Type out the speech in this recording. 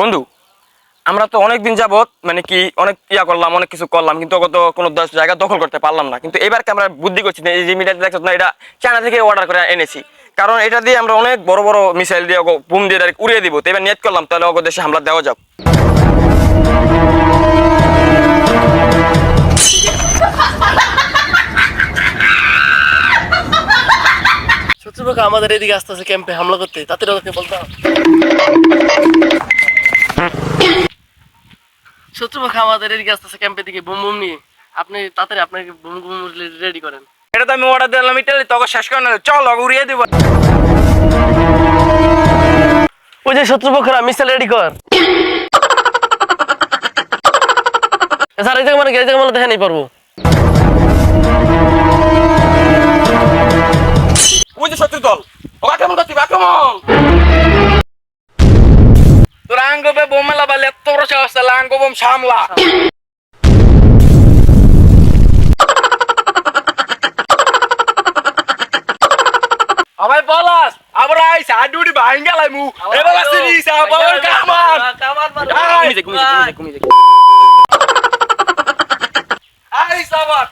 বন্ধু, আমরা তো অনেকদিন যাবত মানে কি অনেক করলাম, অনেক কিছু করলাম, কিন্তু কোনো জায়গা দখল করতে পারলাম না। কিন্তু এবারকে আমরা বুদ্ধি করছি না, এই যে মিটার দেখছো না, এটা চায়না থেকে অর্ডার করে এনেছি। কারণ এটা দিয়ে আমরা অনেক বড় বড় মিসাইল দিয়ে বুম দিয়ে উড়িয়ে দিব। তো এবার নিয়ত করলাম তাহলে অগো দেশে হামলা দেওয়া যাক। শত্রুপক্ষ আমাদের এদিকে আস্তে আস্তে ক্যাম্পে হামলা করতে, তাদের ওকে বলতে হবে। শত্রুপক্ষ আমাদের এদিকে আস্তে আস্তে ক্যাম্পের দিকে বুম বুম নিয়ে, আপনি তাড়াতাড়ি আপনাকে বুম বুম রেডি করেন। এটা তো আমি অর্ডার দিলাম ইটালি, তোকে শেষ করে না, চল উড়িয়ে দিব। ওই যে শত্রুপক্ষরা মিসাইল রেডি কর। স্যার এই জায়গা মানে এই জায়গা মানে দেখে নেই পারবো। ওই যে শত্রু দল, ও আক্রমণ করতে আক্রমণ। তোর আঙ্গবে বোম মেলা বালে এত বড় সাহস, তাহলে আঙ্গ বোম সামলা। আমায় বলাস আবার আইস আডুডি ভাঙ্গা লাইমু এবার আসিস আবার কামান কামান কমি যা আইস আবার